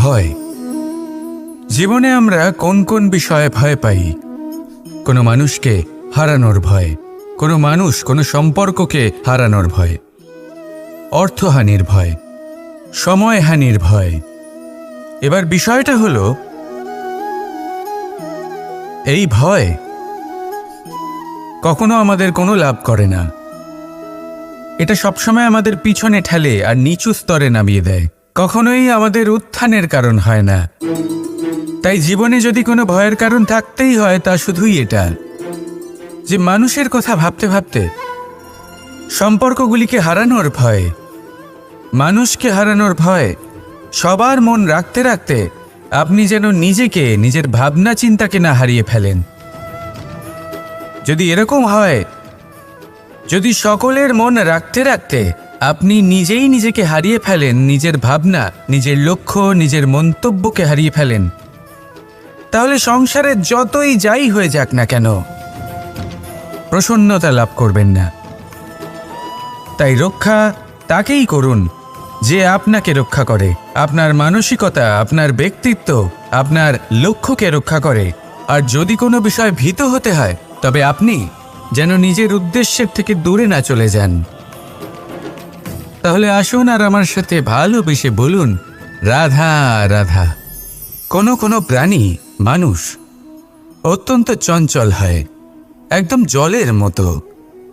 ভয়। জীবনে আমরা কোন কোন বিষয়ে ভয় পাই? কোনো মানুষকে হারানোর ভয়, কোনো মানুষ কোনো সম্পর্ককে হারানোর ভয়, অর্থহানির ভয়, সময়হানির ভয়। এবার বিষয়টা হলো, এই ভয় কখনো আমাদের কোনো লাভ করে না। এটা সবসময় আমাদের পিছনে ঠেলে আর নিচু স্তরে নামিয়ে দেয়, কখনোই আমাদের উত্থানের কারণ হয় না। তাই জীবনে যদি কোনো ভয়ের কারণ থাকতেই হয়, তা শুধুই এটা যে মানুষের কথা ভাবতে ভাবতে সম্পর্কগুলিকে হারানোর ভয়, মানুষকে হারানোর ভয়, সবার মন রাখতে রাখতে আপনি যেন নিজেকে, নিজের ভাবনা চিন্তাকে না হারিয়ে ফেলেন। যদি এরকম হয়, যদি সকলের মন রাখতে রাখতে আপনি নিজেই নিজেকে হারিয়ে ফেলেন, নিজের ভাবনা, নিজের লক্ষ্য, নিজের মন্তব্যকে হারিয়ে ফেলেন, তাহলে সংসারে যতই যাই হয়ে যাক না কেন প্রসন্নতা লাভ করবেন না। তাই রক্ষা তাকেই করুন যে আপনাকে রক্ষা করে, আপনার মানসিকতা, আপনার ব্যক্তিত্ব, আপনার লক্ষ্যকে রক্ষা করে। আর যদি কোনো বিষয় ভীত হতে হয়, তবে আপনি যেন নিজের উদ্দেশ্যের থেকে দূরে না চলে যান। তাহলে আসুন আর আমার সাথে ভালোবেসে বলুন, রাধা রাধা। কোনো প্রাণী, মানুষ অত্যন্ত চঞ্চল হয়, একদম জলের মতো।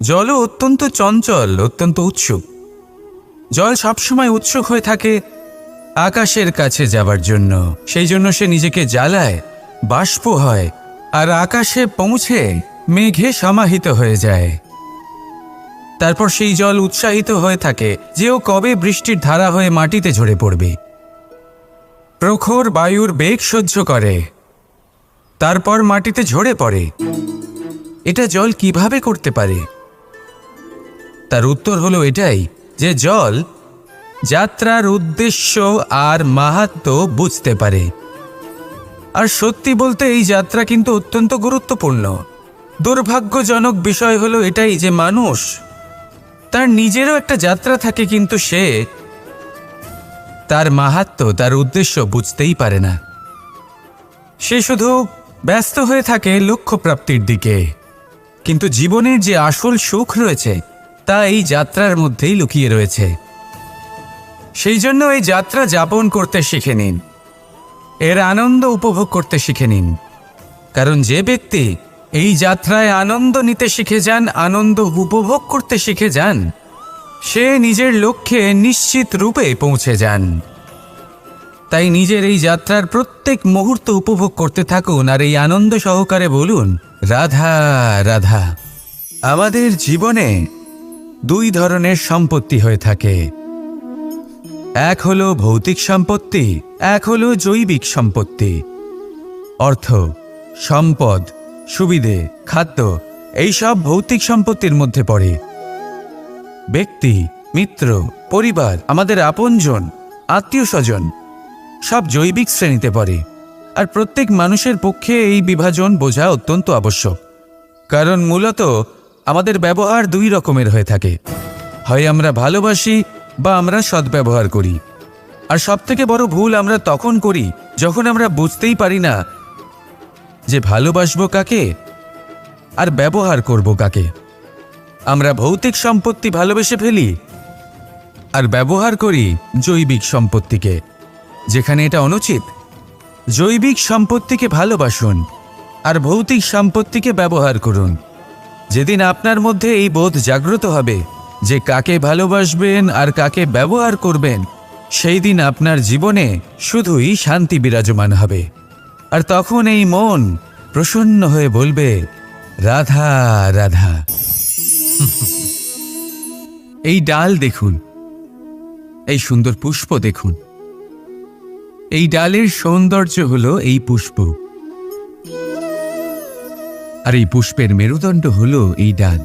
জলও অত্যন্ত চঞ্চল, অত্যন্ত উৎসুক। জল সবসময় উৎসুক হয়ে থাকে আকাশের কাছে যাবার জন্য। সেই জন্য সে নিজেকে জ্বালায়, বাষ্প হয়, আর আকাশে পৌঁছে মেঘে সমাহিত হয়ে যায়। তারপর সেই জল উৎসাহিত হয়ে থাকে যে ও কবে বৃষ্টির ধারা হয়ে মাটিতে ঝরে পড়বে। প্রখর বায়ুর বেগ সহ্য করে, তারপর মাটিতে ঝরে পড়ে। এটা জল কিভাবে করতে পারে? তার উত্তর হলো এটাই যে জল যাত্রার উদ্দেশ্য আর মাহাত্ম্য বুঝতে পারে। আর সত্যি বলতে এই যাত্রা কিন্তু অত্যন্ত গুরুত্বপূর্ণ। দুর্ভাগ্যজনক বিষয় হলো এটাই যে মানুষ, তার নিজেরও একটা যাত্রা থাকে, কিন্তু সে তার মাহাত্ম্য, তার উদ্দেশ্য বুঝতেই পারে না। সে শুধু ব্যস্ত হয়ে থাকে লক্ষ্য প্রাপ্তির দিকে। কিন্তু জীবনের যে আসল সুখ রয়েছে তা এই যাত্রার মধ্যেই লুকিয়ে রয়েছে। সেই জন্য এই যাত্রা যাপন করতে শিখে নিন, এর আনন্দ উপভোগ করতে শিখে নিন। কারণ যে ব্যক্তি এই যাত্রায় আনন্দ নিতে শিখে যান, আনন্দ উপভোগ করতে শিখে যান, সে নিজের লক্ষ্যে নিশ্চিত রূপে পৌঁছে যান। তাই নিজের এই যাত্রার প্রত্যেক মুহূর্ত উপভোগ করতে থাকুন আর এই আনন্দ সহকারে বলুন, রাধা রাধা। আমাদের জীবনে দুই ধরনের সম্পত্তি হয়ে থাকে, এক হলো ভৌতিক সম্পত্তি, এক হলো জৈবিক সম্পত্তি। অর্থ, সম্পদ, সুবিধে, খাদ্য, এইসব ভৌতিক সম্পত্তির মধ্যে পড়ে। ব্যক্তি, মিত্র, পরিবার, আমাদের আপনজন, আত্মীয় স্বজন সব জৈবিক শ্রেণীতে পড়ে। আর প্রত্যেক মানুষের পক্ষে এই বিভাজন বোঝা অত্যন্ত আবশ্যক। কারণ মূলত আমাদের ব্যবহার দুই রকমের হয়ে থাকে, হয় আমরা ভালোবাসি বা আমরা সদ্ব্যবহার করি। আর সবথেকে বড় ভুল আমরা তখন করি যখন আমরা বুঝতেই পারি না যে ভালোবাসবো কাকে আর ব্যবহার করব কাকে। আমরা ভৌতিক সম্পত্তি ভালোবেসে ফেলি আর ব্যবহার করি জৈবিক সম্পত্তিকে, যেখানে এটা অনুচিত। জৈবিক সম্পত্তিকে ভালোবাসুন আর ভৌতিক সম্পত্তিকে ব্যবহার করুন। যেদিন আপনার মধ্যে এই বোধ জাগ্রত হবে যে কাকে ভালোবাসবেন আর কাকে ব্যবহার করবেন, সেই দিন আপনার জীবনে শুধুই শান্তি বিরাজমান হবে। আর তখন এই মন প্রসন্ন হয়ে বলবে, রাধা রাধা। এই ডাল দেখুন, এই সুন্দর পুষ্প দেখুন। এই ডালের সৌন্দর্য হলো এই পুষ্প, আর এই পুষ্পের মেরুদণ্ড হলো এই ডাল।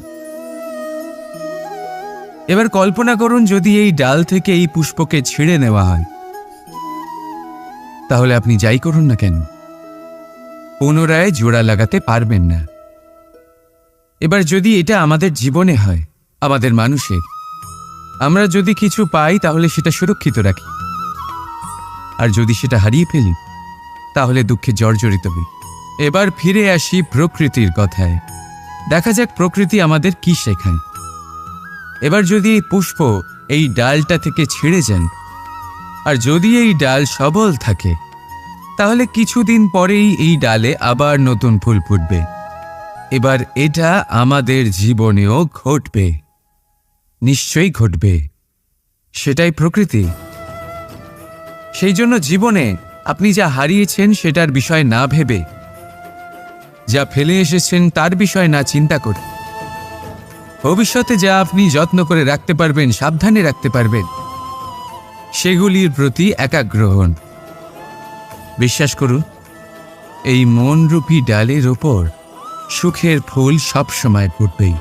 এবার কল্পনা করুন যদি এই ডাল থেকে এই পুষ্পকে ছিঁড়ে নেওয়া হয়, তাহলে আপনি যাই করুন না কেন পুনরায় জোড়া লাগাতে পারবেন না। এবার যদি এটা আমাদের জীবনে হয়, আমাদের মানুষের, আমরা যদি কিছু পাই তাহলে সেটা সুরক্ষিত রাখি, আর যদি সেটা হারিয়ে ফেলি তাহলে দুঃখে জর্জরিত হই। এবার ফিরে আসি প্রকৃতির কথায়। দেখা যাক প্রকৃতি আমাদের কি শেখায়। এবার যদি এই পুষ্প এই ডালটা থেকে ছিঁড়ে যান, আর যদি এই ডাল সবল থাকে, তাহলে কিছুদিন পরেই এই ডালে আবার নতুন ফুল ফুটবে। এবার এটা আমাদের জীবনেও ঘটবে, নিশ্চয়ই ঘটবে। সেটাই প্রকৃতি। সেই জন্য জীবনে আপনি যা হারিয়েছেন সেটার বিষয় না ভেবে, যা ফেলে এসেছেন তার বিষয় না চিন্তা করে, ভবিষ্যতে যা আপনি যত্ন করে রাখতে পারবেন, সাবধানে রাখতে পারবেন, সেগুলির প্রতি একাগ্র হন। বিশ্বাস করুন, এই মনরূপী ডালের ওপর সুখের ফুল সবসময় ফুটবেই।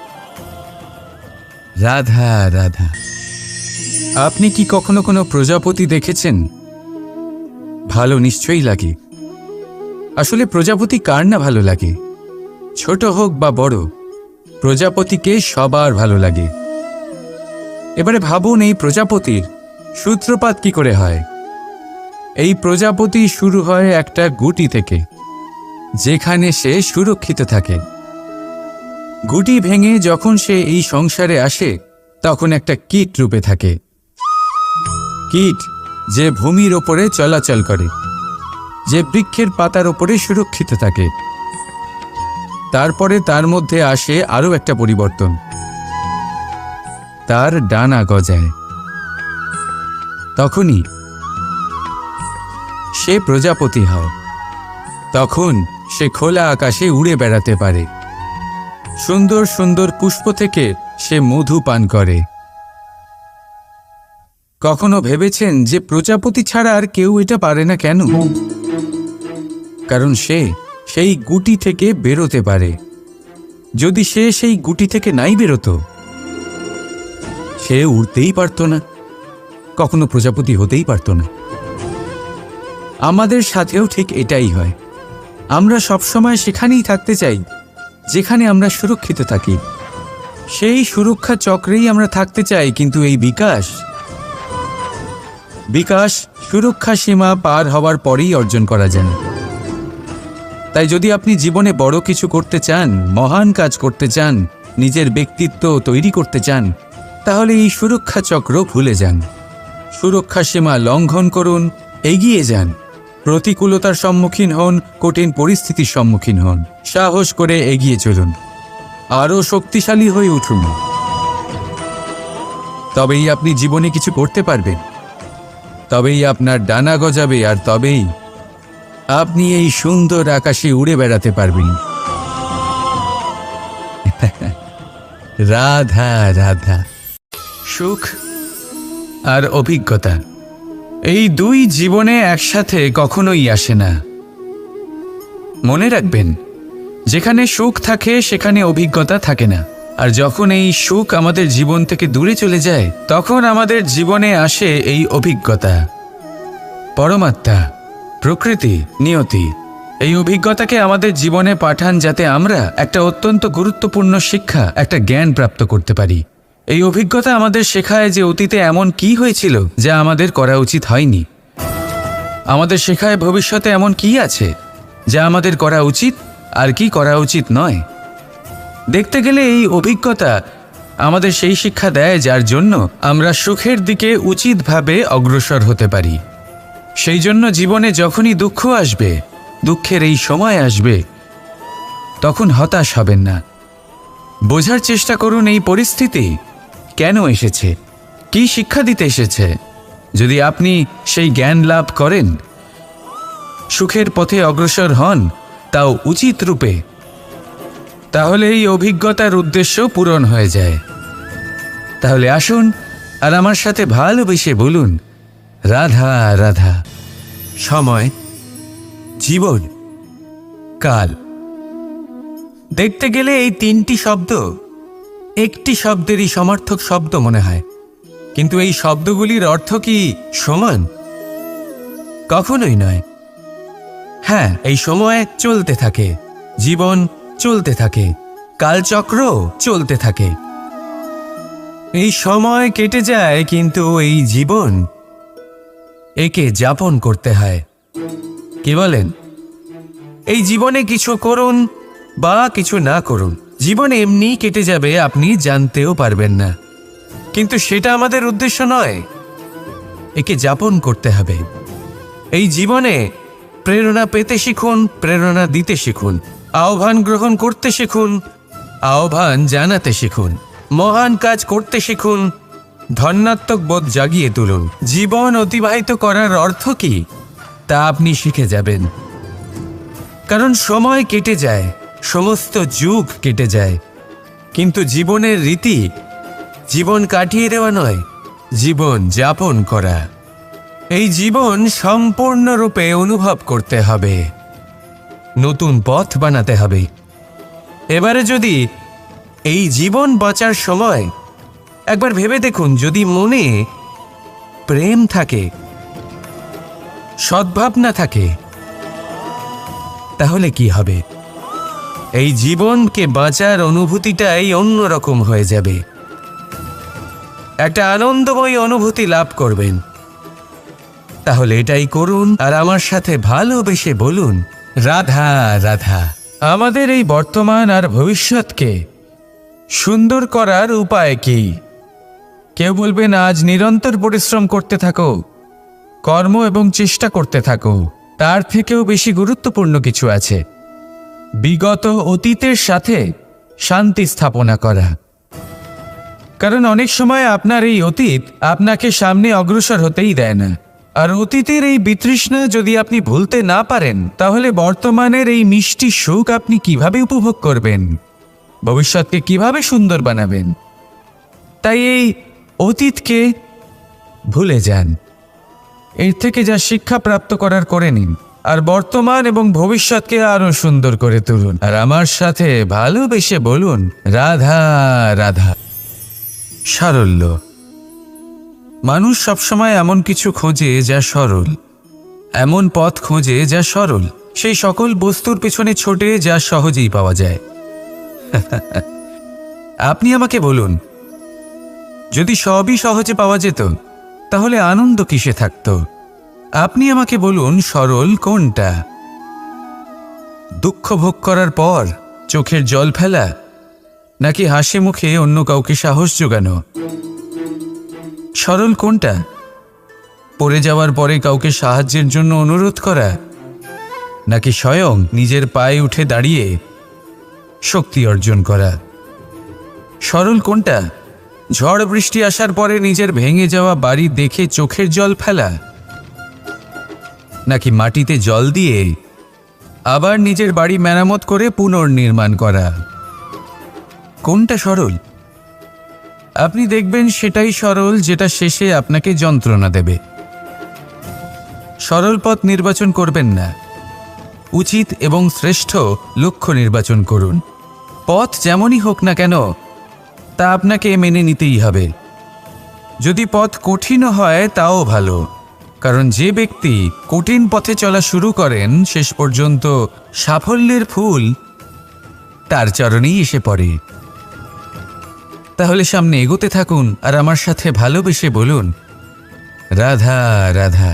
রাধা রাধা। আপনি কি কখনো কোনো প্রজাপতি দেখেছেন? ভালো নিশ্চয়ই লাগে। আসলে প্রজাপতি কার না ভালো লাগে? ছোট হোক বা বড়, প্রজাপতিকে সবার ভালো লাগে। এবারে ভাবুন, এই প্রজাপতির সূত্রপাত কি করে হয়? এই প্রজাপতি শুরু হয় একটা গুটি থেকে, যেখানে সে সুরক্ষিত থাকে। গুটি ভেঙে যখন সে এই সংসারে আসে, তখন একটা কীট রূপে থাকে। কীট যে ভূমির ওপরে চলাচল করে, যে বৃক্ষের পাতার ওপরে সুরক্ষিত থাকে। তারপরে তার মধ্যে আসে আরও একটা পরিবর্তন, তার ডানা গজায়। তখনই সে প্রজাপতি হয়। তখন সে খোলা আকাশে উড়ে বেড়াতে পারে। সুন্দর সুন্দর পুষ্প থেকে সে মধু পান করে। কখনো ভেবেছেন যে প্রজাপতি ছাড়া আর কেউ এটা পারে না কেন? কারণ সে সেই গুটি থেকে বেরোতে পারে। যদি সে সেই গুটি থেকে নাই বেরোতো, সে উড়তেই পারত না, কখনো প্রজাপতি হতেই পারত না। আমাদের সাথেও ঠিক এটাই হয়। আমরা সবসময় সেখানেই থাকতে চাই যেখানে আমরা সুরক্ষিত থাকি। সেই সুরক্ষা চক্রেই আমরা থাকতে চাই, কিন্তু এই বিকাশ সুরক্ষা সীমা পার হওয়ার পরেই অর্জন করা যায়। তাই যদি আপনি জীবনে বড় কিছু করতে চান, মহান কাজ করতে চান, নিজের ব্যক্তিত্ব তৈরি করতে চান, তাহলে এই সুরক্ষা চক্র ভুলে যান। সুরক্ষা সীমা লঙ্ঘন করুন, এগিয়ে যান, প্রতিকূলতার সম্মুখীন হন, কঠিন পরিস্থিতির সম্মুখীন হন, সাহস করে এগিয়ে চলুন, আরও শক্তিশালী হয়ে উঠুন। তবেই আপনি জীবনে কিছু করতে পারবেন, তবেই আপনার ডানা গজাবে, আর তবেই আপনি এই সুন্দর আকাশে উড়ে বেড়াতে পারবেন। রাধা রাধা। সুখ আর অভিজ্ঞতা, এই দুই জীবনে একসাথে কখনোই আসে না। মনে রাখবেন, যেখানে সুখ থাকে সেখানে অভিজ্ঞতা থাকে না। আর যখন এই সুখ আমাদের জীবন থেকে দূরে চলে যায়, তখন আমাদের জীবনে আসে এই অভিজ্ঞতা। পরমাত্মা, প্রকৃতি, নিয়তি এই অভিজ্ঞতাকে আমাদের জীবনে পাঠান, যাতে আমরা একটা অত্যন্ত গুরুত্বপূর্ণ শিক্ষা, একটা জ্ঞান প্রাপ্ত করতে পারি। এই অভিজ্ঞতা আমাদের শেখায় যে অতীতে এমন কি হয়েছিল যা আমাদের করা উচিত হয়নি। আমাদের শেখায় ভবিষ্যতে এমন কি আছে যা আমাদের করা উচিত আর কি করা উচিত নয়। দেখতে গেলে এই অভিজ্ঞতা আমাদের সেই শিক্ষা দেয় যার জন্য আমরা সুখের দিকে উচিতভাবে অগ্রসর হতে পারি। সেই জন্য জীবনে যখনই দুঃখ আসবে, দুঃখের এই সময় আসবে, তখন হতাশ হবেন না। বোঝার চেষ্টা করুন এই পরিস্থিতি কেন এসেছে, কি শিক্ষা দিতে এসেছে। যদি আপনি সেই জ্ঞান লাভ করেন, সুখের পথে অগ্রসর হন, তাও উচিত রূপে, তাহলে এই অভিজ্ঞতার উদ্দেশ্য পূরণ হয়ে যায়। তাহলে আসুন আর আমার সাথে ভালোবেসে বলুন, রাধা রাধা। সময়, জীবন, কাল। দেখতে গেলে এই তিনটি শব্দ একটি শব্দেরই সমার্থক শব্দ মনে হয়, কিন্তু এই শব্দগুলির অর্থ কি সমান? কখনোই নয়। হ্যাঁ, এই সময় চলতে থাকে, জীবন চলতে থাকে, কালচক্র চলতে থাকে। এই সময় কেটে যায়, কিন্তু এই জীবন একে যাপন করতে হয়। কি বলেন? এই জীবনে কিছু করুন বা কিছু না করুন, জীবন এমনি কেটে যাবে, আপনি জানতেও পারবেন না। কিন্তু সেটা আমাদের উদ্দেশ্য নয়। একে যাপন করতে হবে। এই জীবনে প্রেরণা পেতে শিখুন, প্রেরণা দিতে শিখুন, আহ্বান গ্রহণ করতে শিখুন, আহ্বান জানাতে শিখুন, মহান কাজ করতে শিখুন, ধন্যাত্মক বোধ জাগিয়ে তুলুন। জীবন অতিবাহিত করার অর্থ কি তা আপনি শিখে যাবেন। কারণ সময় কেটে যায়, সমস্ত যুগ কেটে যায়, কিন্তু জীবনের রীতি জীবন কাটিয়ে দেওয়া নয়, জীবন যাপন করা। এই জীবন সম্পূর্ণরূপে অনুভব করতে হবে, নতুন পথ বানাতে হবে। এবারে যদি এই জীবন বাঁচার সময় একবার ভেবে দেখুন, যদি মনে প্রেম থাকে, সদ্ভাবনা থাকে, তাহলে কি হবে? এই জীবনকে বাঁচার অনুভূতিটাই অন্যরকম হয়ে যাবে। একটা আনন্দময় অনুভূতি লাভ করবেন। তাহলে এটাই করুন আর আমার সাথে ভালোবেসে বলুন, রাধা রাধা। আমাদের এই বর্তমান আর ভবিষ্যৎকে সুন্দর করার উপায় কি? কেউ বলবেন, আজ নিরন্তর পরিশ্রম করতে থাকো, কর্ম এবং চেষ্টা করতে থাকো। তার থেকেও বেশি গুরুত্বপূর্ণ কিছু আছে, বিগত অতীতের সাথে শান্তি স্থাপনা করা। কারণ অনেক সময় আপনার এই অতীত আপনাকে সামনে অগ্রসর হতেই দেয় না। আর অতীতের এই বিতৃষ্ণা যদি আপনি ভুলতে না পারেন, তাহলে বর্তমানের এই মিষ্টি সুখ আপনি কিভাবে উপভোগ করবেন? ভবিষ্যৎকে কিভাবে সুন্দর বানাবেন? তাই এই অতীতকে ভুলে যান, এর থেকে যা শিক্ষা প্রাপ্ত করার করে নিন, আর বর্তমান এবং ভবিষ্যৎকে আরো সুন্দর করে তুলুন। আর আমার সাথে ভালোবেসে বলুন, রাধা রাধা। সারল্য। মানুষ সবসময় এমন কিছু খোঁজে যা সরল, এমন পথ খোঁজে যা সরল, সেই সকল বস্তুর পেছনে ছোটে যা সহজেই পাওয়া যায়। আপনি আমাকে বলুন, যদি সবই সহজে পাওয়া যেত, তাহলে আনন্দ কিসে থাকতো? আপনি আমাকে বলুন, সরল কোনটা? দুঃখ ভোগ করার পর চোখের জল ফেলা, নাকি হাসি মুখে অন্য কাউকে সাহস জোগানো? সরল কোনটা? পড়ে যাওয়ার পরে কাউকে সাহায্যের জন্য অনুরোধ করা, নাকি স্বয়ং নিজের পায়ে উঠে দাঁড়িয়ে শক্তি অর্জন করা? সরল কোনটা? ঝড় বৃষ্টি আসার পরে নিজের ভেঙে যাওয়া বাড়ি দেখে চোখের জল ফেলা, নাকি মাটিতে জল দিয়ে আবার নিজের বাড়ি মেরামত করে পুনর্নির্মাণ করা? কোনটা সরল? আপনি দেখবেন সেটাই সরল যেটা শেষে আপনাকে যন্ত্রণা দেবে। সরল পথ নির্বাচন করবেন না, উচিত এবং শ্রেষ্ঠ লক্ষ্য নির্বাচন করুন। পথ যেমনই হোক না কেন, তা আপনাকে মেনে নিতেই হবে। যদি পথ কঠিনও হয় তাও ভালো, কারণ যে ব্যক্তি কঠিন পথে চলা শুরু করেন, শেষ পর্যন্ত সাফল্যের ফুল তার চরণেই এসে পড়ে। তাহলে সামনে এগোতে থাকুন আর আমার সাথে ভালোবেসে বলুন, রাধা রাধা।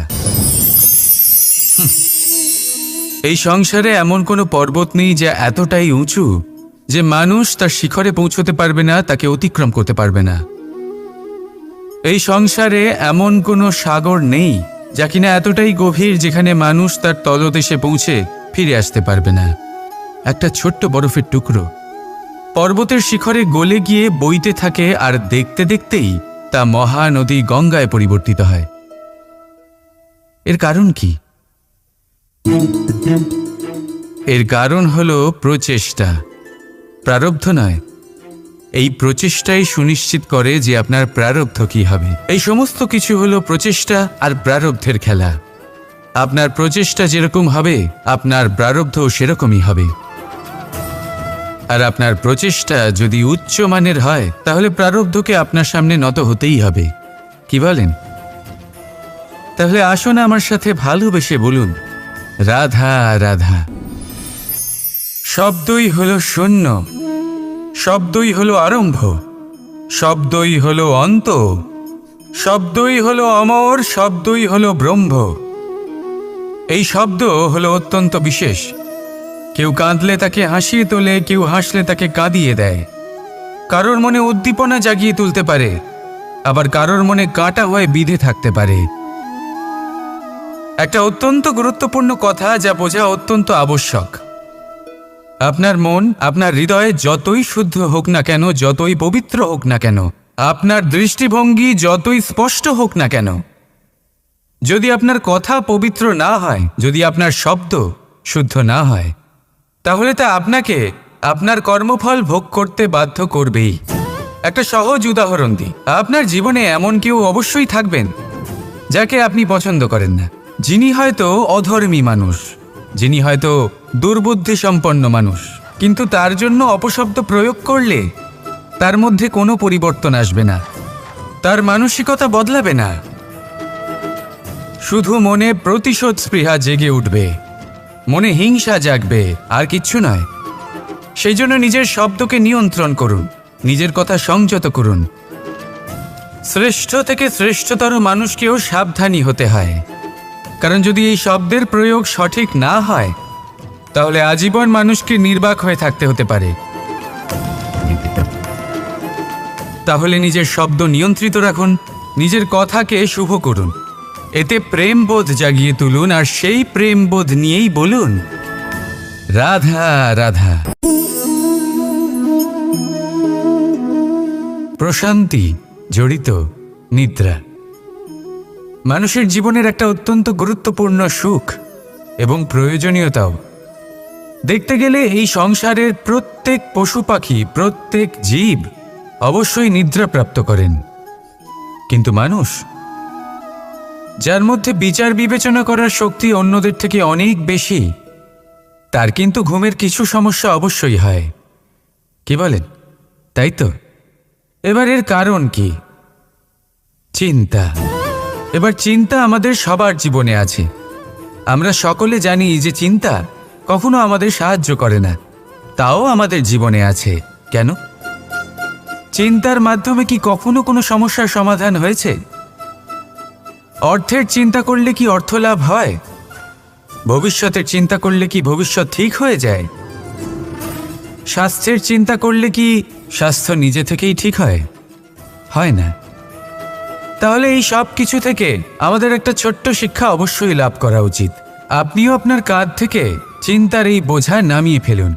এই সংসারে এমন কোনো পর্বত নেই যা এতটাই উঁচু যে মানুষ তার শিখরে পৌঁছতে পারবে না, তাকে অতিক্রম করতে পারবে না। এই সংসারে এমন কোনো সাগর নেই যা কিনা এতটাই গভীর যেখানে মানুষ তার তলদেশে পৌঁছে ফিরে আসতে পারবে না। একটা ছোট্ট বরফের টুকরো পর্বতের শিখরে গলে গিয়ে বইতে থাকে, আর দেখতে দেখতেই তা মহানদী গঙ্গায় পরিবর্তিত হয়। এর কারণ কি? এর কারণ হলো প্রচেষ্টা, প্রারব্ধ নয়। এই প্রচেষ্টাই সুনিশ্চিত করে যে আপনার প্রারব্ধ কি হবে। এই সমস্ত কিছু হলো প্রচেষ্টা আর প্রারব্ধের খেলা। আপনার প্রচেষ্টা যেরকম হবে, আপনার প্রারব্ধও সেরকমই হবে। আর আপনার প্রচেষ্টা যদি উচ্চ মানের হয়, তাহলে প্রারব্ধকে আপনার সামনে নত হতেই হবে। কি বলেন? তাহলে আসুন আমার সাথে ভালোবেসে বলুন, রাধা রাধা। শব্দই হলো শূন্য, শব্দই হলো আরম্ভ, শব্দই হলো অন্ত, শব্দই হলো অমর, শব্দই হলো ব্রহ্ম। এই শব্দ হলো অত্যন্ত বিশেষ। কেউ কাঁদলে তাকে হাসিয়ে তোলে, কেউ হাসলে তাকে কাঁদিয়ে দেয়। কারোর মনে উদ্দীপনা জাগিয়ে তুলতে পারে, আবার কারোর মনে কাঁটা হয়ে বিঁধে থাকতে পারে। একটা অত্যন্ত গুরুত্বপূর্ণ কথা যা বোঝা অত্যন্ত আবশ্যক। আপনার মন, আপনার হৃদয় যতই শুদ্ধ হোক না কেন, যতই পবিত্র হোক না কেন, আপনার দৃষ্টিভঙ্গি যতই স্পষ্ট হোক না কেন, যদি আপনার কথা পবিত্র না হয়, যদি আপনার শব্দ শুদ্ধ না হয়, তাহলে তা আপনাকে আপনার কর্মফল ভোগ করতে বাধ্য করবেই। একটা সহজ উদাহরণ দিই। আপনার জীবনে এমন কেউ অবশ্যই থাকবেন যাকে আপনি পছন্দ করেন না, যিনি হয়তো অধর্মী মানুষ, যিনি হয়তো দুর্বুদ্ধি সম্পন্ন মানুষ, কিন্তু তার জন্য অপশব্দ প্রয়োগ করলে তার মধ্যে কোনো পরিবর্তন আসবে না, তার মানসিকতা বদলাবে না, শুধু মনে প্রতিশোধ স্পৃহা জেগে উঠবে, মনে হিংসা জাগবে, আর কিচ্ছু নয়। সেই জন্য নিজের শব্দকে নিয়ন্ত্রণ করুন, নিজের কথা সংযত করুন। শ্রেষ্ঠ থেকে শ্রেষ্ঠতর মানুষকেও সাবধানী হতে হয়, কারণ যদি এই শব্দের প্রয়োগ সঠিক না হয়, তাহলে আজীবন মানুষকে নির্বাক হয়ে থাকতে হতে পারে। তাহলে নিজের শব্দ নিয়ন্ত্রিত রাখুন, নিজের কথাকে শুভ করুন, এতে প্রেমবোধ জাগিয়ে তুলুন, আর সেই প্রেমবোধ নিয়েই বলুন, রাধা রাধা। প্রশান্তি জড়িত নিদ্রা মানুষের জীবনের একটা অত্যন্ত গুরুত্বপূর্ণ সুখ এবং প্রয়োজনীয়তাও। দেখতে গেলে এই সংসারের প্রত্যেক পশু পাখি, প্রত্যেক জীব অবশ্যই নিদ্রা প্রাপ্ত করেন, কিন্তু মানুষ, যার মধ্যে বিচার বিবেচনা করার শক্তি অন্যদের থেকে অনেক বেশি, তার কিন্তু ঘুমের কিছু সমস্যা অবশ্যই হয়। কি বলেন, তাই তো? এবার এর কারণ কি? চিন্তা। এবার চিন্তা আমাদের সবার জীবনে আছে। আমরা সকলে জানি যে চিন্তা কখনো আমাদের সাহায্য করে না, তাও আমাদের জীবনে আছে। কেন? চিন্তার মাধ্যমে কি কখনো কোনো সমস্যার সমাধান হয়েছে? অর্থের চিন্তা করলে কি অর্থ লাভ হয়? ভবিষ্যতের চিন্তা করলে কি ভবিষ্যৎ ঠিক হয়ে যায়? স্বাস্থ্যের চিন্তা করলে কি স্বাস্থ্য নিজে থেকেই ঠিক হয়? হয় না। তাহলে এই সব কিছু থেকে আমাদের একটা ছোট্ট শিক্ষা অবশ্যই লাভ করা উচিত। আপনিও আপনার কাঁধ থেকে চিন্তার এই বোঝা নামিয়ে ফেলুন,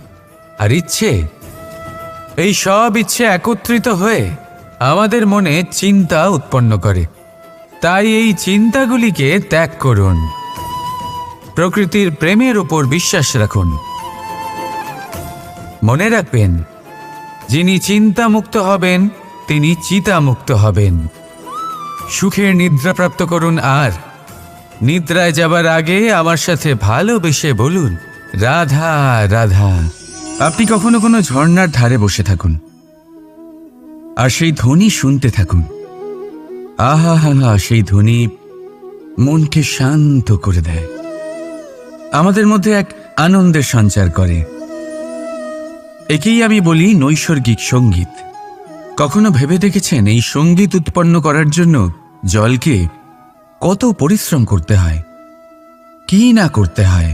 আর এই সব ইচ্ছে একত্রিত হয়ে আমাদের মনে চিন্তা উৎপন্ন করে। তাই এই চিন্তাগুলিকে ত্যাগ করুন, প্রকৃতির প্রেমের উপর বিশ্বাস রাখুন। মনে রাখবেন, যিনি চিন্তামুক্ত হবেন তিনি চিতামুক্ত হবেন। সুখের নিদ্রা প্রাপ্ত করুন, আর নিদ্রায় যাবার আগে আমার সাথে ভালোবেসে বলুন, রাধা রাধা। আপনি কখনো কোনো ঝর্ণার ধারে বসে থাকুন আর সেই ধ্বনি শুনতে থাকুন। আহা হা হা, সেই ধ্বনি মনকে শান্ত করে দেয়, আমাদের মধ্যে এক আনন্দের সঞ্চার করে। একেই আমি বলি নৈসর্গিক সঙ্গীত। কখনো ভেবে দেখেছেন এই সঙ্গীত উৎপন্ন করার জন্য জলকে কত পরিশ্রম করতে হয়, কি না করতে হয়?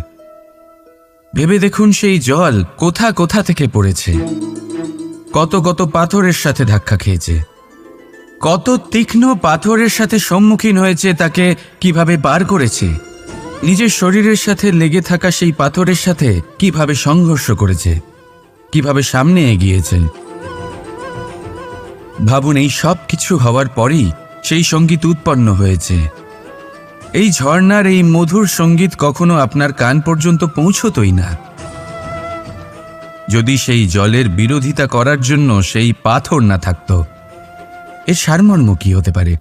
ভেবে দেখুন, সেই জল কোথা কোথা থেকে পড়েছে, কত কত পাথরের সাথে ধাক্কা খেয়েছে, কত তীক্ষ্ণ পাথরের সাথে সম্মুখীন হয়েছে, তাকে কিভাবে পার করেছে, নিজের শরীরের সাথে লেগে থাকা সেই পাথরের সাথে কিভাবে সংঘর্ষ করেছে, কিভাবে সামনে এগিয়েছে। ভাবুন, এই সব কিছু হওয়ার পরেই সেই সঙ্গীত উৎপন্ন হয়েছে। এই ঝর্ণার এই মধুর সঙ্গীত কখনো আপনার কান পর্যন্ত পৌঁছতই না যদি সেই জলের বিরোধিতা করার জন্য সেই পাথর না থাকত। এর সারমর্ম কি হতে পারে?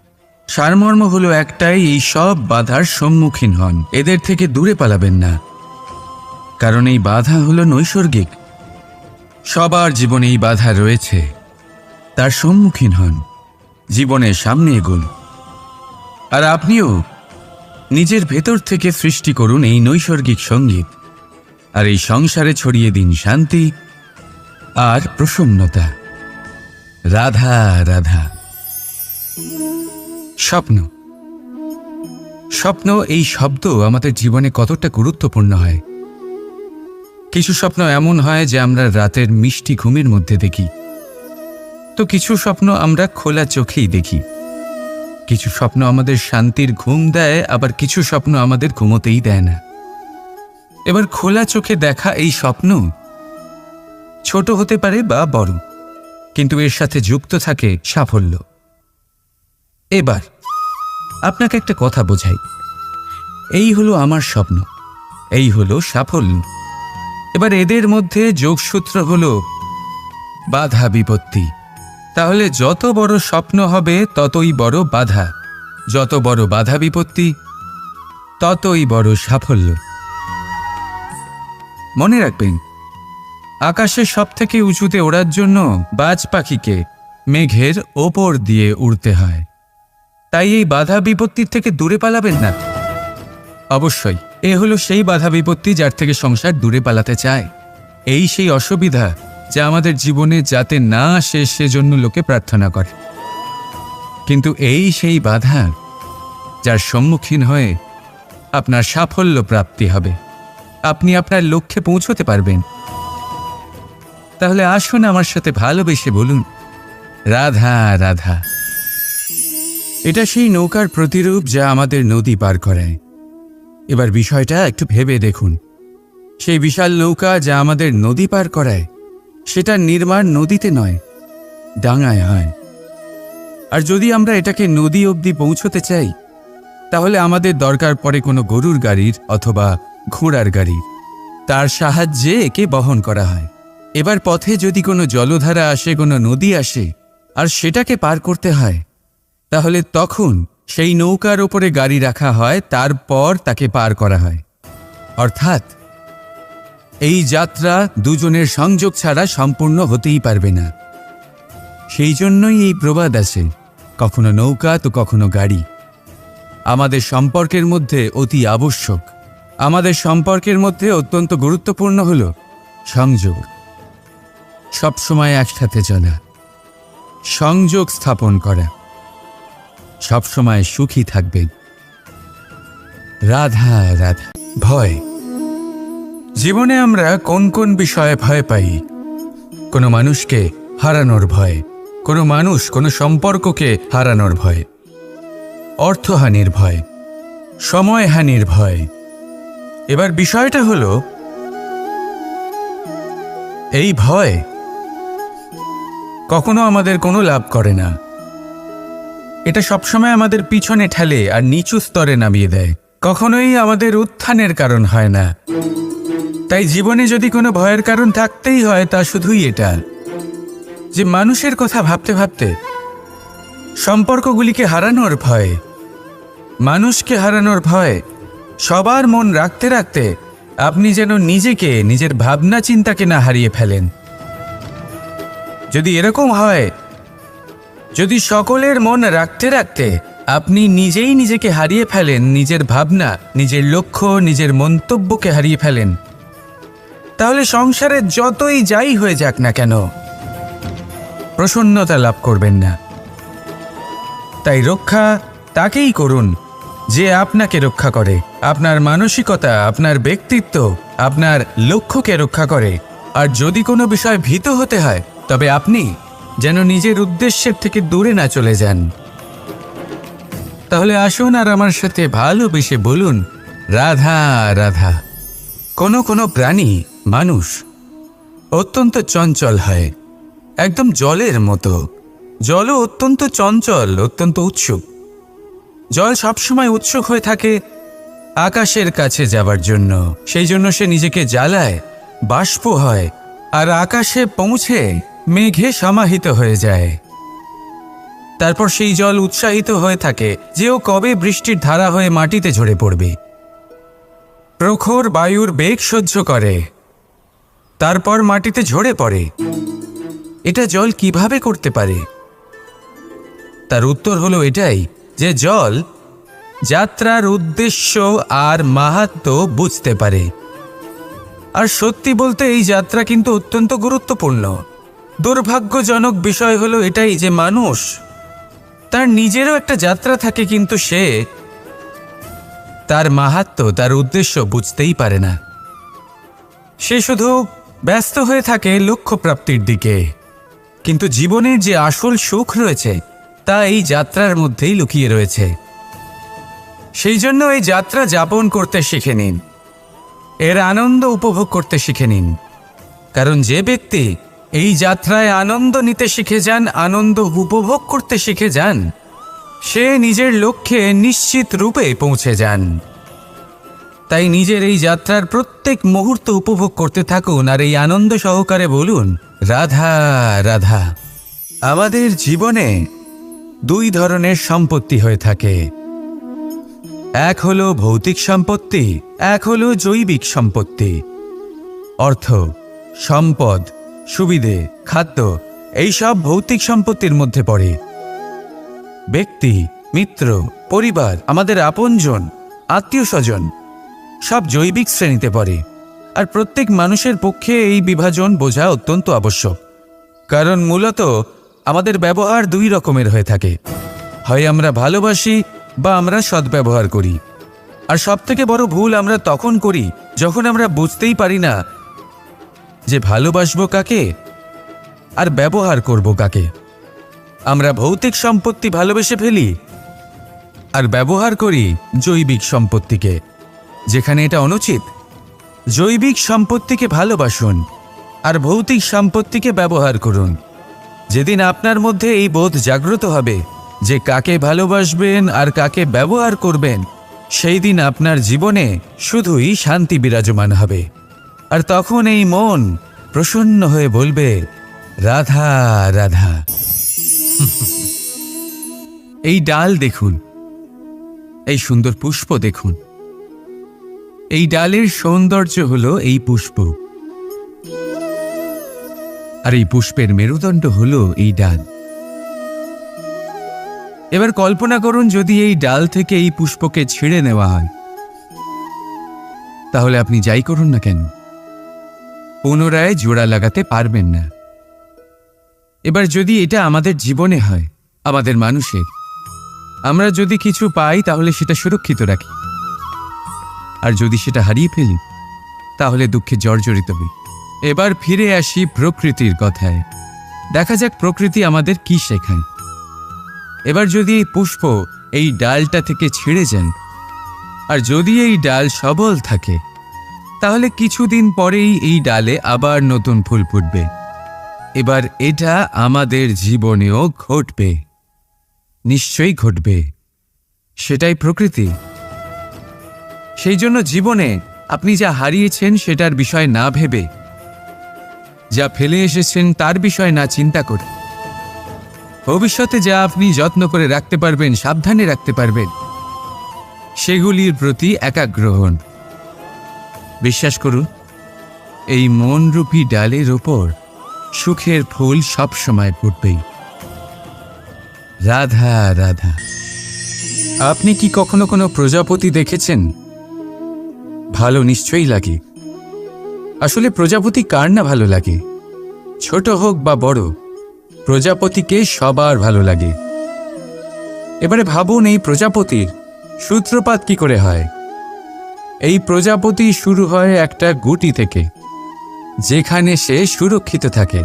সারমর্ম হলো একটাই, এই সব বাধার সম্মুখীন হন, এদের থেকে দূরে পালাবেন না, কারণ এই বাধা হলো নৈসর্গিক। সবার জীবনে এই বাধা রয়েছে, তার সম্মুখীন হন, জীবনের সামনে এগোন। আর আপনিও নিজের ভেতর থেকে সৃষ্টি করুন এই নৈসর্গিক সঙ্গীত, আর এই সংসারে ছড়িয়ে দিন শান্তি আর প্রসন্নতা। রাধা রাধা। স্বপ্ন। স্বপ্ন এই শব্দ আমাদের জীবনে কতটা গুরুত্বপূর্ণ হয়। কিছু স্বপ্ন এমন হয় যে আমরা রাতের মিষ্টি ঘুমের মধ্যে দেখি, তো কিছু স্বপ্ন আমরা খোলা চোখেই দেখি। কিছু স্বপ্ন আমাদের শান্তির ঘুম দেয়, আবার কিছু স্বপ্ন আমাদের ঘুমোতেই দেয় না। এবার খোলা চোখে দেখা এই স্বপ্ন ছোট হতে পারে বা বড়, কিন্তু এর সাথে যুক্ত থাকে সাফল্য। এবার আপনাকে একটা কথা বোঝাই, এই হলো আমার স্বপ্ন, এই হলো সাফল্য। এবার এদের মধ্যে যোগসূত্র হলো বাধা বিপত্তি। তাহলে যত বড় স্বপ্ন হবে ততই বড় বাধা, যত বড় বাধা বিপত্তি ততই বড় সাফল্য। মনে রাখবেন, আকাশে সবথেকে উঁচুতে ওড়ার জন্য বাজ পাখিকে মেঘের ওপর দিয়ে উড়তে হয়। তাই এই বাধা বিপত্তির থেকে দূরে পালাবেন না। অবশ্যই এ হলো সেই বাধা বিপত্তি যার থেকে সংসার দূরে পালাতে চায়। এই সেই অসুবিধা যা আমাদের জীবনে যাতে না আসে সেজন্য লোকে প্রার্থনা করে। কিন্তু এই সেই বাধা যার সম্মুখীন হয়ে আপনার সাফল্য প্রাপ্তি হবে, আপনি আপনার লক্ষ্যে পৌঁছতে পারবেন। তাহলে আসুন আমার সাথে ভালোবেসে বলুন, রাধা রাধা। এটা সেই নৌকার প্রতিরূপ যা আমাদের নদী পার করায়। এবার বিষয়টা একটু ভেবে দেখুন, সেই বিশাল নৌকা যা আমাদের নদী পার করায়, সেটা নির্মাণ নদীতে নয়, ডাঙায় হয়। আর যদি আমরা এটাকে নদী অবধি পৌঁছতে চাই, তাহলে আমাদের দরকার পড়ে কোনো গরুর গাড়ির অথবা ঘোড়ার গাড়ির। তার সাহায্যে একে বহন করা হয়। এবার পথে যদি কোনো জলধারা আসে, কোনো নদী আসে, আর সেটাকে পার করতে হয়, তাহলে তখন সেই নৌকার ওপরে গাড়ি রাখা হয়, তারপর তাকে পার করা হয়। অর্থাৎ এই যাত্রা দুজনের সংযোগ ছাড়া সম্পূর্ণ হতেই পারবে না। সেই জন্যই এই প্রবাদ আছে, কখনো নৌকা তো কখনো গাড়ি। আমাদের সম্পর্কের মধ্যে অতি আবশ্যক, আমাদের সম্পর্কের মধ্যে অত্যন্ত গুরুত্বপূর্ণ হল সংযোগ। সবসময় একসাথে চলা, সংযোগ স্থাপন করা, সবসময় সুখী থাকবেন। রাধা রাধা। ভয়। জীবনে আমরা কোন কোন বিষয়ে ভয় পাই? কোনো মানুষকে হারানোর ভয়, কোনো মানুষ কোনো সম্পর্ককে হারানোর ভয়, অর্থহানির ভয়, সময়হানির ভয়। এবার বিষয়টা হলো, এই ভয় কখনো আমাদের কোনো লাভ করে না। এটা সবসময় আমাদের পিছনে ঠেলে আর নিচু স্তরে নামিয়ে দেয়, কখনোই আমাদের উত্থানের কারণ হয় না। তাই জীবনে যদি কোনো ভয়ের কারণ থাকতেই হয়, তা শুধুই এটা যে মানুষের কথা ভাবতে ভাবতে সম্পর্কগুলিকে হারানোর ভয়, মানুষকে হারানোর ভয়, সবার মন রাখতে রাখতে আপনি যেন নিজেকে, নিজের ভাবনা চিন্তাকে না হারিয়ে ফেলেন। যদি এরকম হয়, যদি সকলের মন রাখতে রাখতে আপনি নিজেই নিজেকে হারিয়ে ফেলেন, নিজের ভাবনা, নিজের লক্ষ্য, নিজের মন্তব্যকে হারিয়ে ফেলেন, তাহলে সংসারে যতই যাই হয়ে যাক না কেন, প্রসন্নতা লাভ করবেন না। তাই রক্ষা তাকেই করুন যে আপনাকে রক্ষা করে, আপনার মানসিকতা, আপনার ব্যক্তিত্ব, আপনার লক্ষ্যকে রক্ষা করে। আর যদি কোনো বিষয় ভীত হতে হয়, তবে আপনি যেন নিজের উদ্দেশ্যের থেকে দূরে না চলে যান। তাহলে আসুন আর আমার সাথে ভালোবেসে বলুন, রাধা রাধা। কোনো প্রাণী, মানুষ অত্যন্ত চঞ্চল হয়, একদম জলের মতো। জলও অত্যন্ত চঞ্চল, অত্যন্ত উৎসুক। জল সবসময় উৎসুক হয়ে থাকে আকাশের কাছে যাবার জন্য। সেই জন্য সে নিজেকে জ্বালায়, বাষ্প হয়, আর আকাশে পৌঁছে মেঘে সমাহিত হয়ে যায়। তারপর সেই জল উৎসাহিত হয়ে থাকে যে ও কবে বৃষ্টির ধারা হয়ে মাটিতে ঝরে পড়বে। প্রখর বায়ুর বেগ সহ্য করে, তারপর মাটিতে ঝরে পড়ে। এটা জল কিভাবে করতে পারে? তার উত্তর হলো এটাই যে জল যাত্রার উদ্দেশ্য আর মাহাত্ম্য বুঝতে পারে। আর সত্যি বলতে এই যাত্রা কিন্তু অত্যন্ত গুরুত্বপূর্ণ। দুর্ভাগ্যজনক বিষয় হলো এটাই যে মানুষ তার নিজেরও একটা যাত্রা থাকে, কিন্তু সে তার মাহাত্ম্য, তার উদ্দেশ্য বুঝতেই পারে না। সে শুধু ব্যস্ত হয়ে থাকে লক্ষ্য প্রাপ্তির দিকে, কিন্তু জীবনের যে আসল সুখ রয়েছে তা এই যাত্রার মধ্যেই লুকিয়ে রয়েছে। সেই জন্য এই যাত্রা যাপন করতে শিখে নিন, এর আনন্দ উপভোগ করতে শিখে নিন। কারণ যে ব্যক্তি এই যাত্রায় আনন্দ নিতে শিখে যান, আনন্দ উপভোগ করতে শিখে যান, সে নিজের লক্ষ্যে নিশ্চিত রূপে পৌঁছে যান। তাই নিজের এই যাত্রার প্রত্যেক মুহূর্ত উপভোগ করতে থাকুন আর এই আনন্দ সহকারে বলুন, রাধা রাধা। আমাদের জীবনে দুই ধরনের সম্পত্তি হয়ে থাকে, এক হলো ভৌতিক সম্পত্তি, এক হলো জৈবিক সম্পত্তি। অর্থ, সম্পদ, সুবিধে, খাদ্য, এই সব ভৌতিক সম্পত্তির মধ্যে পড়ে। ব্যক্তি, মিত্র, পরিবার, আমাদের আপনজন, আত্মীয় স্বজন সব জৈবিক শ্রেণীতে পড়ে। আর প্রত্যেক মানুষের পক্ষে এই বিভাজন বোঝা অত্যন্ত আবশ্যক। কারণ মূলত আমাদের ব্যবহার দুই রকমের হয়ে থাকে, হয় আমরা ভালোবাসি বা আমরা সদ্ব্যবহার করি। আর সবথেকে বড় ভুল আমরা তখন করি যখন আমরা বুঝতেই পারি না যে ভালোবাসবো কাকে আর ব্যবহার করব কাকে। আমরা ভৌতিক সম্পত্তি ভালোবেসে ফেলি আর ব্যবহার করি জৈবিক সম্পত্তিকে, যেখানে এটা অনুচিত। জৈবিক সম্পত্তিকে ভালোবাসুন আর ভৌতিক সম্পত্তিকে ব্যবহার করুন। যেদিন আপনার মধ্যে এই বোধ জাগ্রত হবে যে কাকে ভালোবাসবেন আর কাকে ব্যবহার করবেন, সেই দিন আপনার জীবনে শুধুই শান্তি বিরাজমান হবে। আর তখন এই মন প্রসন্ন হয়ে বলবে, রাধা রাধা। এই ডাল দেখুন, এই সুন্দর পুষ্প দেখুন। এই ডালের সৌন্দর্য হলো এই পুষ্প, আর এই পুষ্পের মেরুদণ্ড হলো এই ডাল। এবার কল্পনা করুন, যদি এই ডাল থেকে এই পুষ্পকে ছিঁড়ে নেওয়া হয়, তাহলে আপনি যাই করুন না কেন পুনরায় জোড়া লাগাতে পারবেন না। এবার যদি এটা আমাদের জীবনে হয়, আমাদের মানুষের, আমরা যদি কিছু পাই তাহলে সেটা সুরক্ষিত রাখি, আর যদি সেটা হারিয়ে ফেলি তাহলে দুঃখে জর্জরিত হই। এবার ফিরে আসি প্রকৃতির কথায়। দেখা যাক প্রকৃতি আমাদের কি শেখায়। এবার যদি এই পুষ্প এই ডালটা থেকে ছিঁড়ে যান, আর যদি এই ডাল সবল থাকে, তাহলে কিছুদিন পরেই এই ডালে আবার নতুন ফুল ফুটবে। এবার এটা আমাদের জীবনেও ঘটবে, নিশ্চয়ই ঘটবে। সেটাই প্রকৃতি। সেই জন্য জীবনে আপনি যা হারিয়েছেন সেটার বিষয় না ভেবে, যা ফেলে এসেছেন তার বিষয় না চিন্তা করে, ভবিষ্যতে যা আপনি যত্ন করে রাখতে পারবেন, সাবধানে রাখতে পারবেন, সেগুলির প্রতি একাগ্র হন। বিশ্বাস করুন, এই মনরূপী ডালের ওপর সুখের ফুল সব সময় ফুটবেই। রাধা রাধা। আপনি কি কখনো কোনো প্রজাপতি দেখেছেন? ভালো নিশ্চয়ই লাগে। আসলে প্রজাপতি কার না ভালো লাগে? ছোট হোক বা বড়, প্রজাপতিকে সবার ভালো লাগে। এবারে ভাবুন, এই প্রজাপতির সূত্রপাত কি করে হয়? এই প্রজাপতি শুরু হয় একটা গুটি থেকে, যেখানে সে সুরক্ষিত থাকে।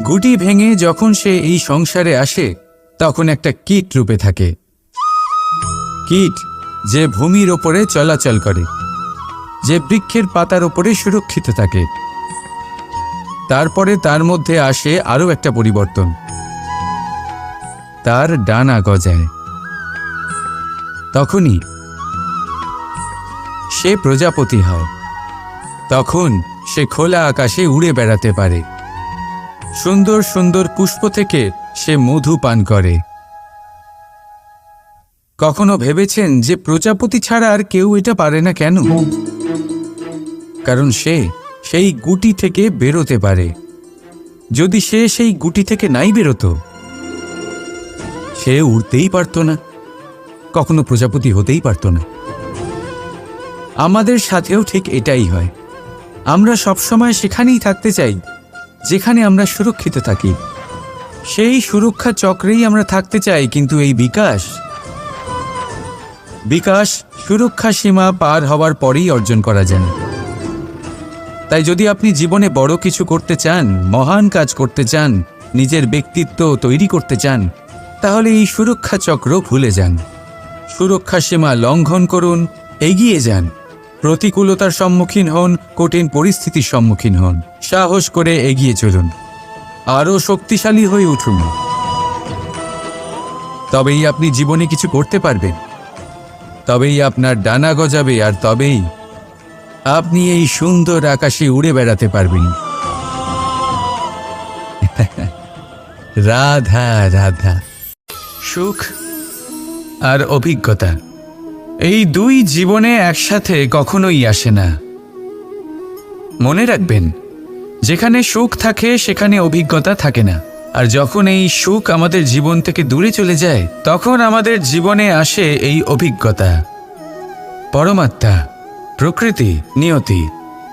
গুটি ভেঙে যখন সে এই সংসারে আসে, তখন একটা কীট রূপে থাকে। কীট যে ভূমির ওপরে চলাচল করে, যে বৃক্ষের পাতার ওপরে সুরক্ষিত থাকে। তারপরে তার মধ্যে আসে আরও একটা পরিবর্তন, তার ডানা গজায়। তখনই সে প্রজাপতি হয়। তখন সে খোলা আকাশে উড়ে বেড়াতে পারে। সুন্দর সুন্দর পুষ্প থেকে সে মধু পান করে। কখনো ভেবেছেন যে প্রজাপতি ছাড়া আর কেউ এটা পারে না কেন? কারণ সে সেই গুটি থেকে বেরোতে পারে। যদি সে সেই গুটি থেকে নাই বেরোতো, সে উড়তেই পারত না, কখনো প্রজাপতি হতেই পারত না। আমাদের সাথেও ঠিক এটাই হয়। আমরা সবসময় সেখানেই থাকতে চাই যেখানে আমরা সুরক্ষিত থাকি, সেই সুরক্ষা চক্রেই আমরা থাকতে চাই, কিন্তু এই বিকাশ সুরক্ষা সীমা পার হওয়ার পরেই অর্জন করা যায়। তাই যদি আপনি জীবনে বড় কিছু করতে চান, মহান কাজ করতে চান, নিজের ব্যক্তিত্ব তৈরি করতে চান, তাহলে এই সুরক্ষা চক্র ভুলে যান। সুরক্ষা সীমা লঙ্ঘন করুন, এগিয়ে যান, প্রতিকূলতার সম্মুখীন হন, কঠিন পরিস্থিতির সম্মুখীন হন, সাহস করে এগিয়ে চলুন, আরও শক্তিশালী হয়ে উঠুন। তবেই আপনি জীবনে কিছু করতে পারবেন, তবেই আপনার ডানা গজাবে, আর তবেই আপনি এই সুন্দর আকাশে উড়ে বেড়াতে পারবেন। রাধা রাধা। সুখ আর অভিজ্ঞতা, এই দুই জীবনে একসাথে কখনোই আসে না। মনে রাখবেন, যেখানে সুখ থাকে সেখানে অভিজ্ঞতা থাকে না। আর যখন এই সুখ আমাদের জীবন থেকে দূরে চলে যায়, তখন আমাদের জীবনে আসে এই অভিজ্ঞতা। পরমাত্মা, প্রকৃতি, নিয়তি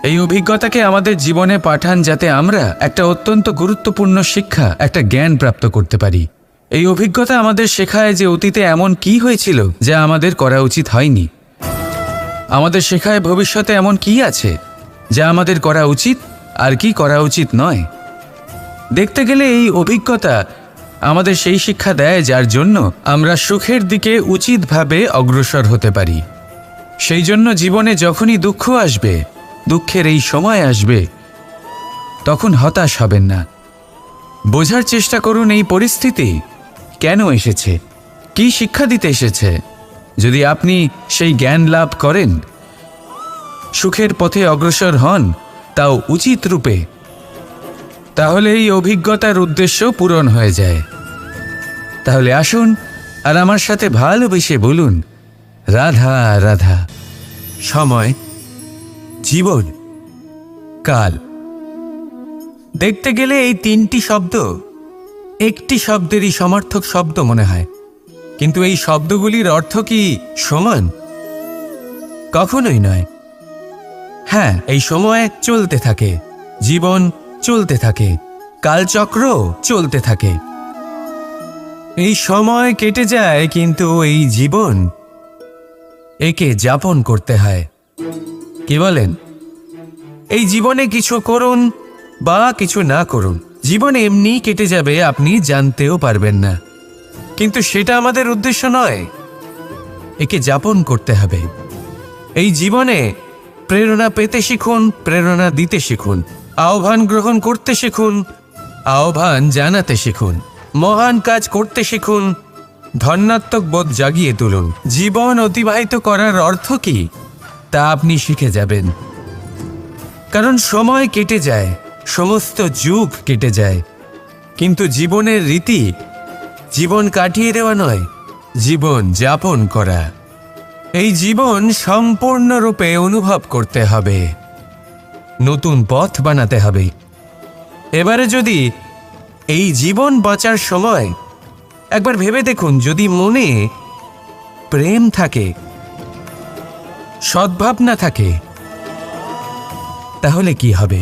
এই অভিজ্ঞতাকে আমাদের জীবনে পাঠান, যাতে আমরা একটা অত্যন্ত গুরুত্বপূর্ণ শিক্ষা, একটা জ্ঞান প্রাপ্ত করতে পারি। এই অভিজ্ঞতা আমাদের শেখায় যে অতীতে এমন কি হয়েছিল যা আমাদের করা উচিত হয়নি। আমাদের শেখায় ভবিষ্যতে এমন কি আছে যা আমাদের করা উচিত আর কি করা উচিত নয়। দেখতে গেলে এই অভিজ্ঞতা আমাদের সেই শিক্ষা দেয় যার জন্য আমরা সুখের দিকে উচিতভাবে অগ্রসর হতে পারি। সেই জন্য জীবনে যখনই দুঃখ আসবে, দুঃখের এই সময় আসবে, তখন হতাশ হবেন না। বোঝার চেষ্টা করুন এই পরিস্থিতি কেন এসেছে, কি শিক্ষা দিতে এসেছে। যদি আপনি সেই জ্ঞান লাভ করেন, সুখের পথে অগ্রসর হন, তাও উচিত রূপে, তাহলে এই অভিজ্ঞতার উদ্দেশ্য পূরণ হয়ে যায়। তাহলে আসুন আর আমার সাথে ভালোবেসে বলুন, রাধা রাধা। সময়, জীবন, কাল। দেখতে গেলে এই তিনটি শব্দ একটি শব্দেরই সমার্থক শব্দ মনে হয়, কিন্তু এই শব্দগুলির অর্থ কি সমান? কখনোই নয়। হ্যাঁ, এই সময় চলতে থাকে, জীবন চলতে থাকে, কালচক্র চলতে থাকে। এই সময় কেটে যায়, কিন্তু এই জীবন, একে যাপন করতে হয়। কি বলেন? এই জীবনে কিছু করুন বা কিছু না করুন, জীবন এমনি কেটে যাবে, আপনি জানতেও পারবেন না। কিন্তু সেটা আমাদের উদ্দেশ্য নয়, একে যাপন করতে হবে। এই জীবনে প্রেরণা পেতে শিখুন, প্রেরণা দিতে শিখুন, আহ্বান গ্রহণ করতে শিখুন, আহ্বান জানাতে শিখুন, মহান কাজ করতে শিখুন, ধন্যাত্মক বোধ জাগিয়ে তুলুন। জীবন অতিবাহিত করার অর্থ কি তা আপনি শিখে যাবেন। কারণ সময় কেটে যায়, সমস্ত যুগ কেটে যায়, কিন্তু জীবনের রীতি জীবন কাটিয়ে দেওয়া নয়, জীবন যাপন করা। এই জীবন সম্পূর্ণরূপে অনুভব করতে হবে, নতুন পথ বানাতে হবে। এবারে যদি এই জীবন বাঁচার সময় একবার ভেবে দেখুন, যদি মনে প্রেম থাকে, সদ্ভাবনা থাকে, তাহলে কি হবে?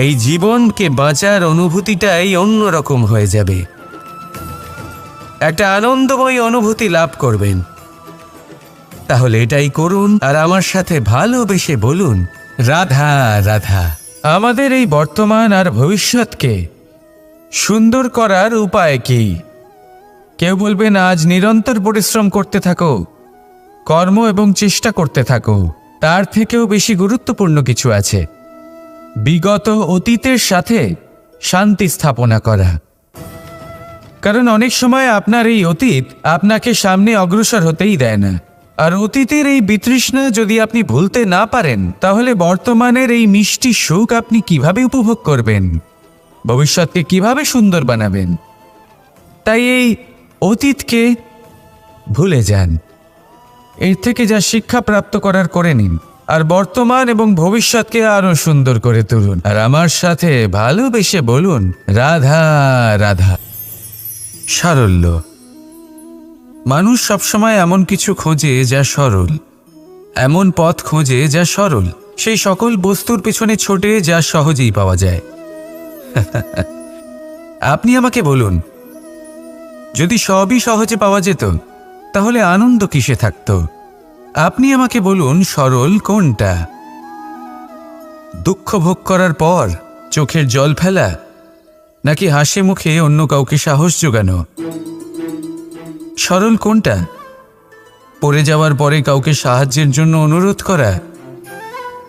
এই জীবনকে বাঁচার অনুভূতিটাই অন্যরকম হয়ে যাবে, একটা আনন্দময় অনুভূতি লাভ করবেন। তাহলে এটাই করুন আর আমার সাথে ভালোবেসে বলুন, রাধা রাধা। আমাদের এই বর্তমান আর ভবিষ্যৎকে সুন্দর করার উপায় কি? কেউ বলবেন, আজ নিরন্তর পরিশ্রম করতে থাকো, কর্ম এবং চেষ্টা করতে থাকো। তার থেকেও বেশি গুরুত্বপূর্ণ কিছু আছে, বিগত অতীতের সাথে শান্তি স্থাপনা করা। কারণ অনেক সময় আপনার এই অতীত আপনাকে সামনে অগ্রসর হতেই দেয় না। আর অতীতের এই বিতৃষ্ণা যদি আপনি ভুলতে না পারেন, তাহলে বর্তমানের এই মিষ্টি সুখ আপনি কিভাবে উপভোগ করবেন, ভবিষ্যৎকে কিভাবে সুন্দর বানাবেন? তাই এই অতীতকে ভুলে যান, এর থেকে যা শিক্ষা প্রাপ্ত করার করে নিন, আর বর্তমান এবং ভবিষ্যৎকে আরো সুন্দর করে তুলুন। আর আমার সাথে ভালোবেসে বলুন, রাধা রাধা। সারল্য। মানুষ সবসময় এমন কিছু খোঁজে যা সরল, এমন পথ খোঁজে যা সরল, সেই সকল বস্তুর পেছনে ছোটে যা সহজেই পাওয়া যায়। আপনি আমাকে বলুন, যদি সবই সহজে পাওয়া যেত তাহলে আনন্দ কিসে থাকত? আপনি আমাকে বলুন, সরল কোনটা? দুঃখ ভোগ করার পর চোখের জল ফেলা, নাকি হাসি মুখে অন্য কাউকে সাহস জোগানো? সরল কোনটা? পড়ে যাওয়ার পরে কাউকে সাহায্যের জন্য অনুরোধ করা,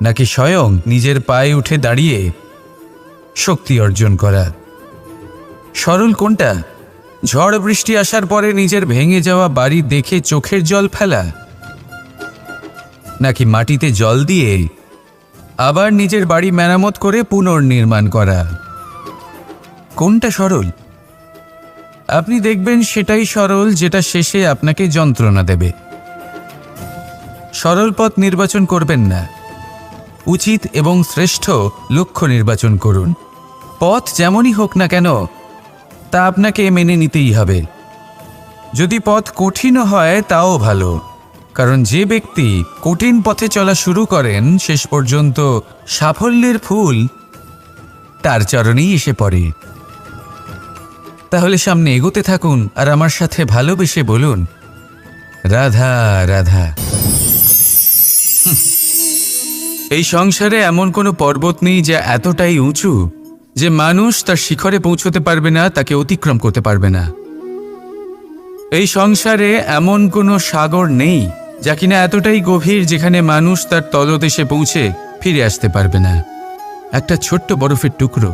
নাকি স্বয়ং নিজের পায়ে উঠে দাঁড়িয়ে শক্তি অর্জন করা? সরল কোনটা? ঝড় বৃষ্টি আসার পরে নিজের ভেঙে যাওয়া বাড়ি দেখে চোখের জল ফেলা, নাকি মাটিতে জল দিয়ে আবার নিজের বাড়ি মেরামত করে পুনর্নির্মাণ করা? কোনটা সরল? আপনি দেখবেন সেটাই সরল যেটা শেষে আপনাকে যন্ত্রণা দেবে। সরল পথ নির্বাচন করবেন না, উচিত এবং শ্রেষ্ঠ লক্ষ্য নির্বাচন করুন। পথ যেমনই হোক না কেন তা আপনাকে মেনে নিতেই হবে। যদি পথ কঠিনও হয় তাও ভালো, কারণ যে ব্যক্তি কঠিন পথে চলা শুরু করেন শেষ পর্যন্ত সাফল্যের ফুল তার চরণেই এসে পড়ে। তাহলে সামনে এগোতে থাকুন আর আমার সাথে ভালোবেসে বলুন, রাধা রাধা। এই সংসারে এমন কোনো পর্বত নেই যা এতটাই উঁচু যে মানুষ তার শিখরে পৌঁছতে পারবে না, তাকে অতিক্রম করতে পারবে না। এই সংসারে এমন কোনো সাগর নেই যা কিনা এতটাই গভীর যেখানে মানুষ তার তলদেশে পৌঁছে ফিরে আসতে পারবে না। একটা ছোট্ট বরফের টুকরো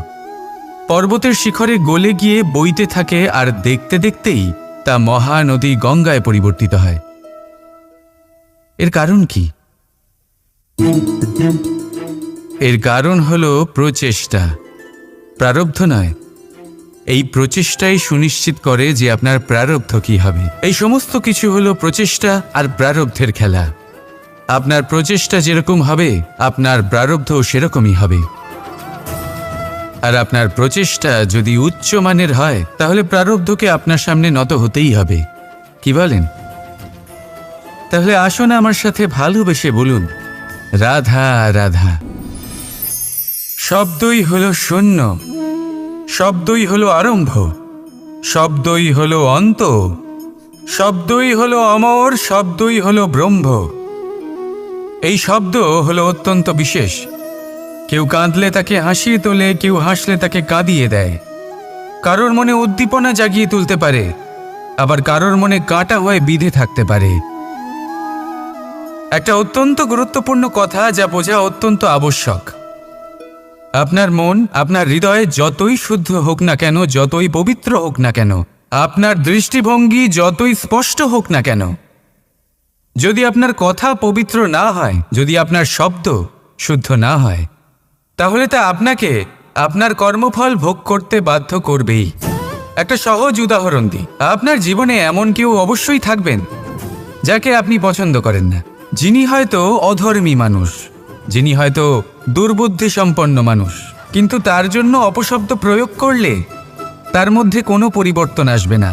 পর্বতের শিখরে গলে গিয়ে বইতে থাকে, আর দেখতে দেখতেই তা মহানদী গঙ্গায় পরিবর্তিত হয়। এর কারণ কি? এর কারণ হলো প্রচেষ্টা, প্রারব্ধ নয়। এই প্রচেষ্টাই সুনিশ্চিত করে যে আপনার প্রারব্ধ কি হবে। এই সমস্ত কিছু হলো প্রচেষ্টা আর প্রারব্ধের খেলা। আপনার প্রচেষ্টা যেরকম হবে আপনার প্রারব্ধও সেরকমই হবে। আর আপনার প্রচেষ্টা যদি উচ্চ মানের হয় তাহলে প্রারব্ধকে আপনার সামনে নত হতেই হবে। কি বলেন? তাহলে আসুন আমার সাথে ভালোবেসে বলুন, রাধা রাধা। শব্দই হলো শূন্য, শব্দই হলো আরম্ভ, শব্দই হলো অন্ত, শব্দই হলো অমর, শব্দই হলো ব্রহ্ম। এই শব্দ হলো অত্যন্ত বিশেষ। কেউ কাঁদলে তাকে হাসিয়ে তোলে, কেউ হাসলে তাকে কাঁদিয়ে দেয়। কারোর মনে উদ্দীপনা জাগিয়ে তুলতে পারে, আবার কারোর মনে কাঁটা হয়ে বিঁধে থাকতে পারে। একটা অত্যন্ত গুরুত্বপূর্ণ কথা যা বোঝা অত্যন্ত আবশ্যক। আপনার মন, আপনার হৃদয় যতই শুদ্ধ হোক না কেন, যতই পবিত্র হোক না কেন, আপনার দৃষ্টিভঙ্গি যতই স্পষ্ট হোক না কেন, যদি আপনার কথা পবিত্র না হয়, যদি আপনার শব্দ শুদ্ধ না হয়, তাহলে তা আপনাকে আপনার কর্মফল ভোগ করতে বাধ্য করবেই। একটা সহজ উদাহরণ দিই। আপনার জীবনে এমন কেউ অবশ্যই থাকবেন যাকে আপনি পছন্দ করেন না, যিনি হয়তো অধর্মী মানুষ, যিনি হয়তো দুর্বুদ্ধি সম্পন্ন মানুষ, কিন্তু তার জন্য অপশব্দ প্রয়োগ করলে তার মধ্যে কোনো পরিবর্তন আসবে না,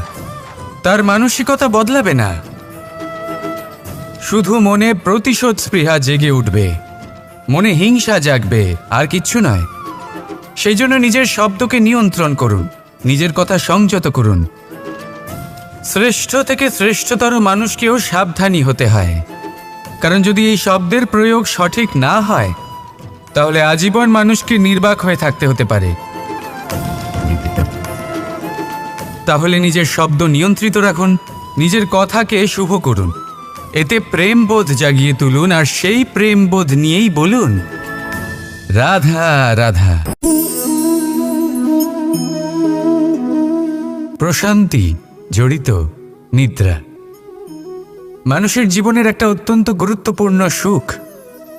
তার মানসিকতা বদলাবে না, শুধু মনে প্রতিশোধ স্পৃহা জেগে উঠবে, মনে হিংসা জাগবে, আর কিচ্ছু নয়। সেই জন্য নিজের শব্দকে নিয়ন্ত্রণ করুন, নিজের কথা সংযত করুন। শ্রেষ্ঠ থেকে শ্রেষ্ঠতর মানুষকেও সাবধানী হতে হয়, কারণ যদি এই শব্দের প্রয়োগ সঠিক না হয় তাহলে আজীবন মানুষকে নির্বাক হয়ে থাকতে হতে পারে। তাহলে নিজের শব্দ নিয়ন্ত্রিত রাখুন, নিজের কথাকে শুভ করুন, এতে প্রেমবোধ জাগিয়ে তুলুন, আর সেই প্রেমবোধ নিয়েই বলুন, রাধা রাধা। প্রশান্তি জড়িত নিদ্রা মানুষের জীবনের একটা অত্যন্ত গুরুত্বপূর্ণ সুখ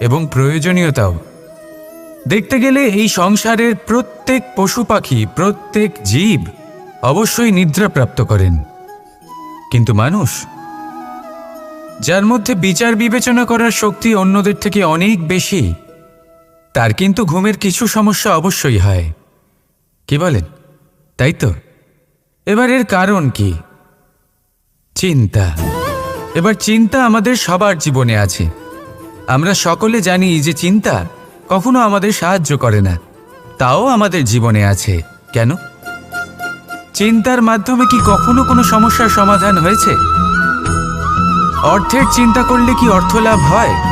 এবং প্রয়োজনীয়তাও। দেখতে গেলে এই সংসারের প্রত্যেক পশু পাখি, প্রত্যেক জীব অবশ্যই নিদ্রা প্রাপ্ত করেন, কিন্তু মানুষ, যার মধ্যে বিচার বিবেচনা করার শক্তি অন্যদের থেকে অনেক বেশি, তার কিন্তু ঘুমের কিছু সমস্যা অবশ্যই হয়। কি বলেন? তাই তো। এবার এর কারণ কি? চিন্তা। এবার চিন্তা আমাদের সবার জীবনে আছে। আমরা সকলে জানি যে চিন্তা কখনো আমাদের সাহায্য করে না, তাও আমাদের জীবনে আছে। কেন? চিন্তার মাধ্যমে কি কখনো কোনো সমস্যার সমাধান হয়েছে? অর্থের চিন্তা করলে কি অর্থ লাভ হয়?